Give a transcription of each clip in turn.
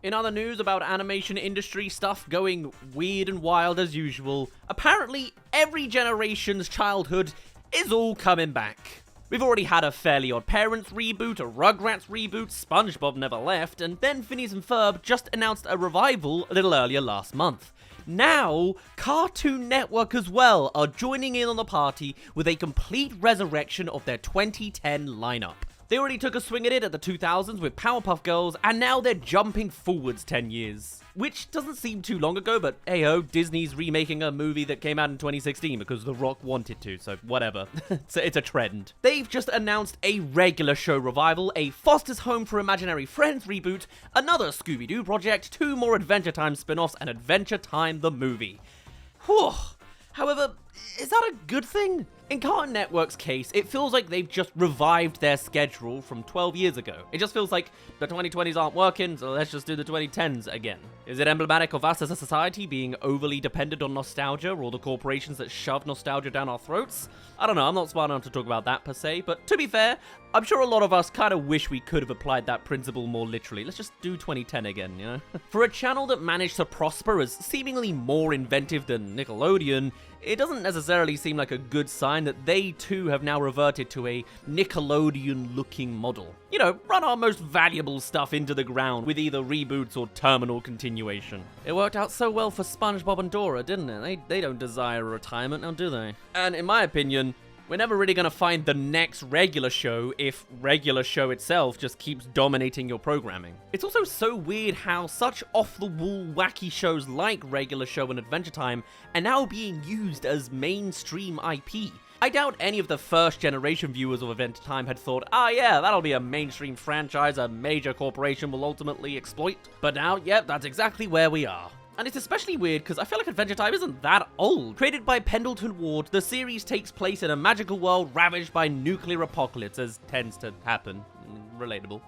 In other news about animation industry stuff going weird and wild as usual, apparently every generation's childhood is all coming back. We've already had a Fairly Odd Parents reboot, a Rugrats reboot, SpongeBob Never Left, and then Phineas and Ferb just announced a revival a little earlier last month. Now, Cartoon Network as well are joining in on the party with a complete resurrection of their 2010 lineup. They already took a swing at it at the 2000s with Powerpuff Girls, and now they're jumping forwards 10 years. Which doesn't seem too long ago, but hey-ho, Disney's remaking a movie that came out in 2016 because The Rock wanted to, so whatever. It's a trend. They've just announced a regular show revival, a Foster's Home for Imaginary Friends reboot, another Scooby Doo project, 2 more Adventure Time spin-offs, and Adventure Time the movie. Whew. However, is that a good thing? In Cartoon Network's case, it feels like they've just revived their schedule from 12 years ago. It just feels like the 2020s aren't working, so let's just do the 2010s again. Is it emblematic of us as a society being overly dependent on nostalgia, or the corporations that shove nostalgia down our throats? I don't know, I'm not smart enough to talk about that per se, but to be fair, I'm sure a lot of us kind of wish we could have applied that principle more literally. Let's just do 2010 again, you know? For a channel that managed to prosper as seemingly more inventive than Nickelodeon, it doesn't necessarily seem like a good sign that they too have now reverted to a Nickelodeon-looking model. You know, run our most valuable stuff into the ground with either reboots or terminal continuation. It worked out so well for SpongeBob and Dora, didn't it? They don't desire a retirement now, do they? And in my opinion, we're never really going to find the next regular show if regular show itself just keeps dominating your programming. It's also so weird how such off-the-wall wacky shows like Regular Show and Adventure Time are now being used as mainstream IP. I doubt any of the first-generation viewers of Adventure Time had thought, yeah, that'll be a mainstream franchise a major corporation will ultimately exploit. But now, yep, that's exactly where we are. And it's especially weird because I feel like Adventure Time isn't that old. Created by Pendleton Ward, the series takes place in a magical world ravaged by nuclear apocalypse, as tends to happen. Relatable.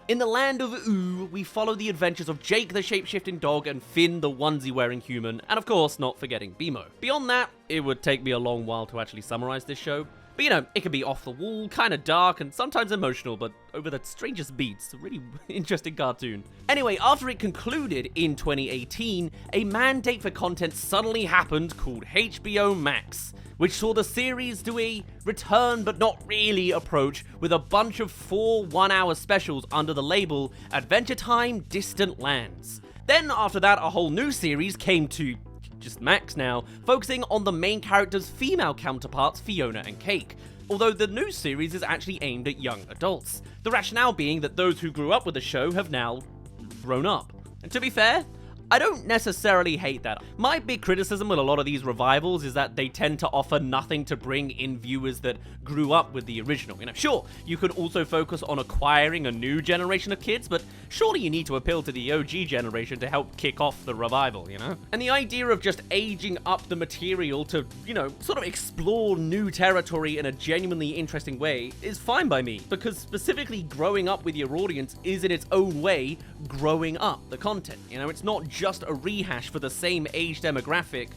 In the land of Ooh, we follow the adventures of Jake the shape-shifting dog and Finn the onesie-wearing human, and of course, not forgetting Bimo. Beyond that, it would take me a long while to actually summarize this show. But you know, it can be off the wall, kind of dark, and sometimes emotional, but over the strangest beats. A really interesting cartoon. Anyway, after it concluded in 2018, a mandate for content suddenly happened called HBO Max, which saw the series do a return but not really approach with a bunch of 4 one-hour specials under the label Adventure Time Distant Lands. Then after that, a whole new series came to just Max now, focusing on the main characters' female counterparts Fiona and Cake, although the new series is actually aimed at young adults. The rationale being that those who grew up with the show have now grown up. And to be fair, I don't necessarily hate that. My big criticism with a lot of these revivals is that they tend to offer nothing to bring in viewers that grew up with the original. You know, sure, you could also focus on acquiring a new generation of kids, but surely you need to appeal to the OG generation to help kick off the revival, you know? And the idea of just aging up the material to, you know, sort of explore new territory in a genuinely interesting way is fine by me, because specifically growing up with your audience is in its own way growing up the content. You know, it's not just a rehash for the same age demographic,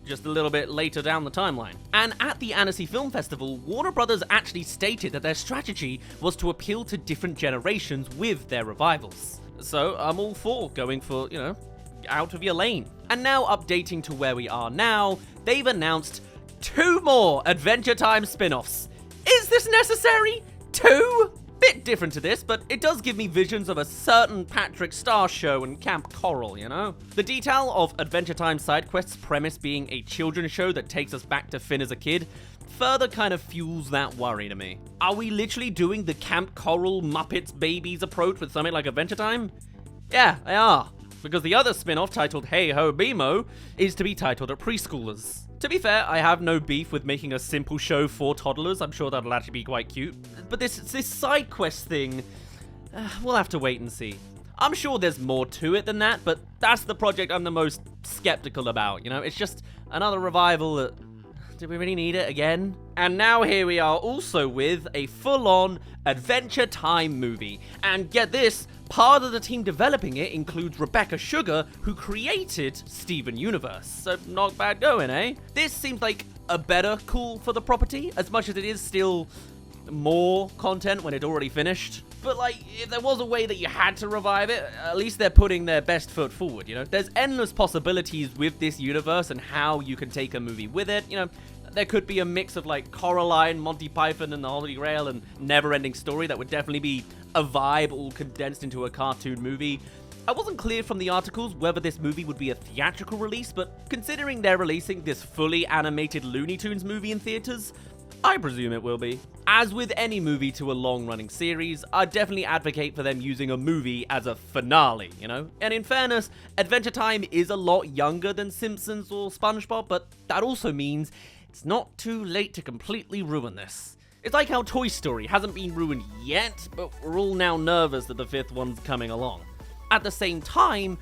just a little bit later down the timeline. And at the Annecy Film Festival, Warner Brothers actually stated that their strategy was to appeal to different generations with their revivals. So I'm all for going for, you know, out of your lane. And now updating to where we are now, they've announced 2 more Adventure Time spin-offs. Is this necessary? 2? Bit different to this, but it does give me visions of a certain Patrick Star show and Camp Coral, you know? The detail of Adventure Time side quest's premise being a children's show that takes us back to Finn as a kid further kind of fuels that worry to me. Are we literally doing the Camp Coral Muppets Babies approach with something like Adventure Time? Yeah, they are. Because the other spin-off titled Hey Ho Bimo is to be titled at preschoolers. To be fair, I have no beef with making a simple show for toddlers. I'm sure that'll actually be quite cute. But this side quest thing, we'll have to wait and see. I'm sure there's more to it than that, but that's the project I'm the most skeptical about, you know? It's just another revival that... Do we really need it again? And now here we are also with a full-on Adventure Time movie. And get this, part of the team developing it includes Rebecca Sugar, who created Steven Universe. So not bad going, eh? This seems like a better call for the property, as much as it is still more content when it already finished. But like, if there was a way that you had to revive it, at least they're putting their best foot forward, you know? There's endless possibilities with this universe and how you can take a movie with it, you know? There could be a mix of like Coraline, Monty Python, and the Holy Grail, and Never-Ending Story. That would definitely be a vibe all condensed into a cartoon movie. I wasn't clear from the articles whether this movie would be a theatrical release, but considering they're releasing this fully animated Looney Tunes movie in theaters, I presume it will be. As with any movie to a long-running series, I'd definitely advocate for them using a movie as a finale, you know? And in fairness, Adventure Time is a lot younger than Simpsons or SpongeBob, but that also means it's not too late to completely ruin this. It's like how Toy Story hasn't been ruined yet, but we're all now nervous that the 5th one's coming along. At the same time,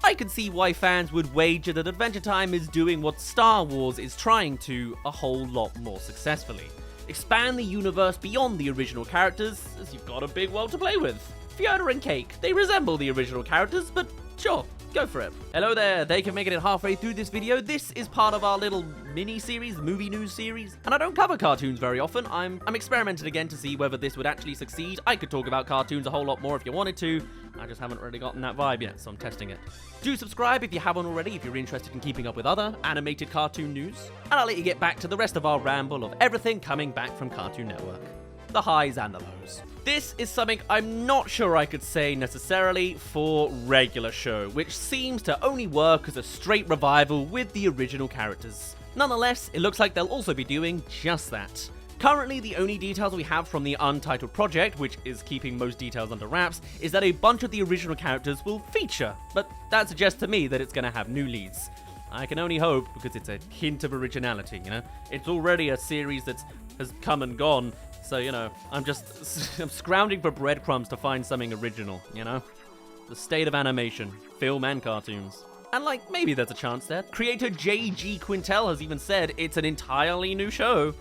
I can see why fans would wager that Adventure Time is doing what Star Wars is trying to a whole lot more successfully. Expand the universe beyond the original characters, as you've got a big world to play with. Fiona and Cake, they resemble the original characters, but sure, go for it. Hello there, thank you for making it halfway through this video. This is part of our little mini-series, movie news series, and I don't cover cartoons very often. I'm experimenting again to see whether this would actually succeed. I could talk about cartoons a whole lot more if you wanted to. I just haven't really gotten that vibe yet, so I'm testing it. Do subscribe if you haven't already, if you're interested in keeping up with other animated cartoon news. And I'll let you get back to the rest of our ramble of everything coming back from Cartoon Network. The highs and the lows. This is something I'm not sure I could say necessarily for regular show, which seems to only work as a straight revival with the original characters. Nonetheless, it looks like they'll also be doing just that. Currently, the only details we have from the Untitled project, which is keeping most details under wraps, is that a bunch of the original characters will feature, but that suggests to me that it's going to have new leads. I can only hope, because it's a hint of originality, you know? It's already a series that has come and gone, so, you know, I'm scrounging for breadcrumbs to find something original, you know? The state of animation, film and cartoons. And like, maybe there's a chance there. Creator J.G. Quintel has even said it's an entirely new show.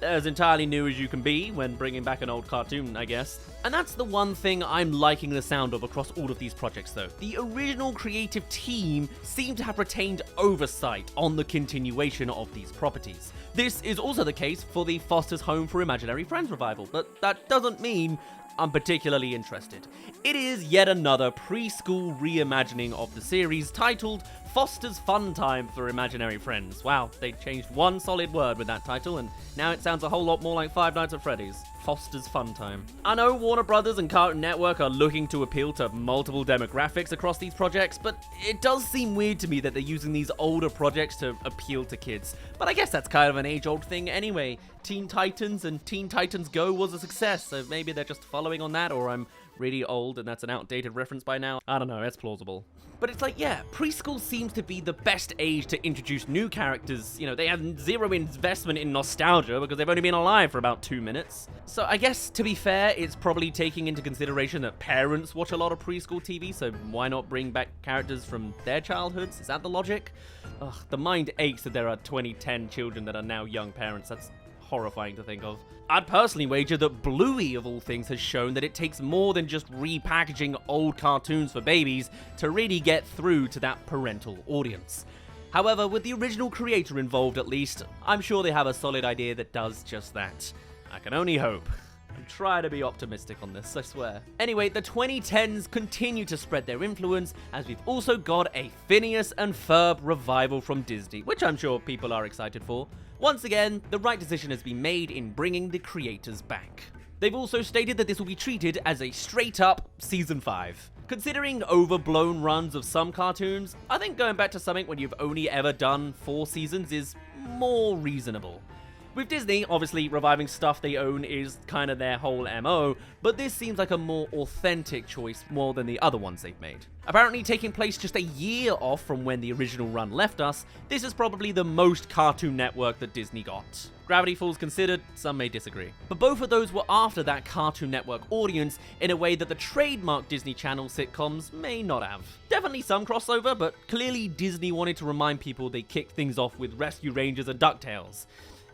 As entirely new as you can be when bringing back an old cartoon, I guess. And that's the one thing I'm liking the sound of across all of these projects though. The original creative team seem to have retained oversight on the continuation of these properties. This is also the case for the Foster's Home for Imaginary Friends revival, but that doesn't mean I'm particularly interested. It is yet another preschool reimagining of the series titled Foster's Fun Time for Imaginary Friends. Wow, they changed one solid word with that title, and now it sounds a whole lot more like Five Nights at Freddy's. Foster's Fun Time. I know Warner Brothers and Cartoon Network are looking to appeal to multiple demographics across these projects, but it does seem weird to me that they're using these older projects to appeal to kids. But I guess that's kind of an age-old thing anyway. Teen Titans and Teen Titans Go was a success, so maybe they're just following on that, or I'm really old and that's an outdated reference by now. I don't know, it's plausible. But it's like, yeah, preschool seems to be the best age to introduce new characters. You know, they have zero investment in nostalgia because they've only been alive for about 2 minutes. So I guess, to be fair, it's probably taking into consideration that parents watch a lot of preschool TV, so why not bring back characters from their childhoods? Is that the logic? Ugh, the mind aches that there are 2010 children that are now young parents. That's horrifying to think of. I'd personally wager that Bluey, of all things, has shown that it takes more than just repackaging old cartoons for babies to really get through to that parental audience. However, with the original creator involved at least, I'm sure they have a solid idea that does just that. I can only hope. I'm trying to be optimistic on this, I swear. Anyway, the 2010s continue to spread their influence, as we've also got a Phineas and Ferb revival from Disney, which I'm sure people are excited for. Once again, the right decision has been made in bringing the creators back. They've also stated that this will be treated as a straight-up Season 5. Considering overblown runs of some cartoons, I think going back to something when you've only ever done 4 seasons is more reasonable. With Disney, obviously, reviving stuff they own is kind of their whole MO, but this seems like a more authentic choice more than the other ones they've made. Apparently taking place just a year off from when the original run left us, this is probably the most Cartoon Network that Disney got. Gravity Falls considered, some may disagree. But both of those were after that Cartoon Network audience in a way that the trademark Disney Channel sitcoms may not have. Definitely some crossover, but clearly Disney wanted to remind people they kicked things off with Rescue Rangers and DuckTales.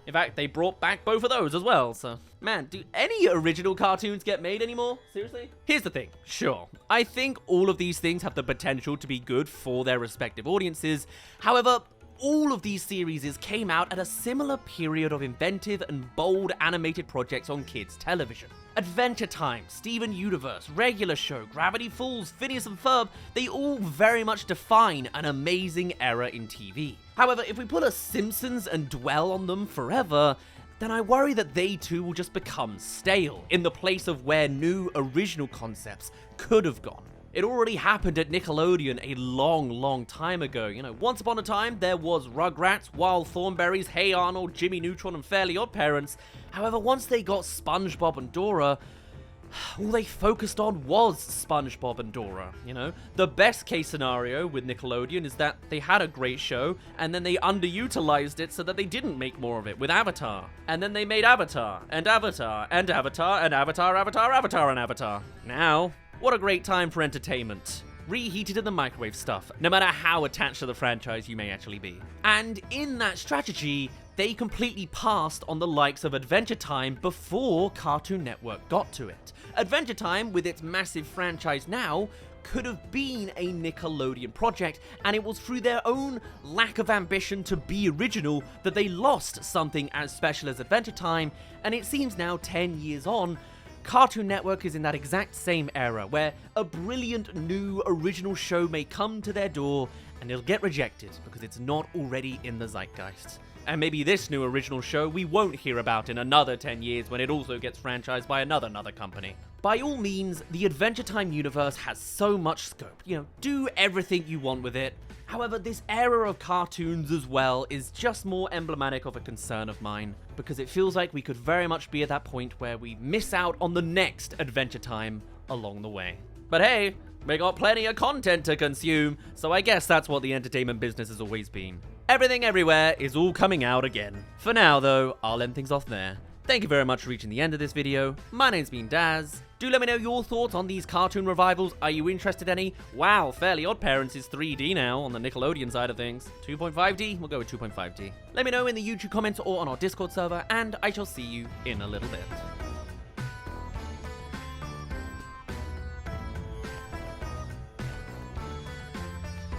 In fact, they brought back both of those as well, so... Man, do any original cartoons get made anymore? Seriously? Here's the thing. Sure, I think all of these things have the potential to be good for their respective audiences. However, all of these series came out at a similar period of inventive and bold animated projects on kids' television. Adventure Time, Steven Universe, Regular Show, Gravity Falls, Phineas and Ferb, they all very much define an amazing era in TV. However, if we pull a Simpsons and dwell on them forever, then I worry that they too will just become stale, in the place of where new original concepts could have gone. It already happened at Nickelodeon a long time ago. You know, once upon a time, there was Rugrats, Wild Thornberrys, Hey Arnold, Jimmy Neutron, and Fairly OddParents. However, once they got SpongeBob and Dora, all they focused on was SpongeBob and Dora, you know? The best case scenario with Nickelodeon is that they had a great show, and then they underutilized it so that they didn't make more of it with Avatar. And then they made Avatar, and Avatar, and Avatar, and Avatar, Avatar, Avatar, and Avatar. Now, what a great time for entertainment. Reheated in the microwave stuff, no matter how attached to the franchise you may actually be. And in that strategy, they completely passed on the likes of Adventure Time before Cartoon Network got to it. Adventure Time, with its massive franchise now, could have been a Nickelodeon project, and it was through their own lack of ambition to be original that they lost something as special as Adventure Time, and it seems now 10 years on, Cartoon Network is in that exact same era where a brilliant new original show may come to their door and it'll get rejected because it's not already in the zeitgeist. And maybe this new original show we won't hear about in another 10 years when it also gets franchised by another company. By all means, the Adventure Time universe has so much scope. You know, do everything you want with it. However, this era of cartoons as well is just more emblematic of a concern of mine, because it feels like we could very much be at that point where we miss out on the next Adventure Time along the way. But hey, we got plenty of content to consume, so I guess that's what the entertainment business has always been. Everything Everywhere is all coming out again. For now though, I'll end things off there. Thank you very much for reaching the end of this video. My name's been Daz. Do let me know your thoughts on these cartoon revivals. Are you interested in any? Wow, Fairly OddParents is 3D now on the Nickelodeon side of things. 2.5D? We'll go with 2.5D. Let me know in the YouTube comments or on our Discord server, and I shall see you in a little bit.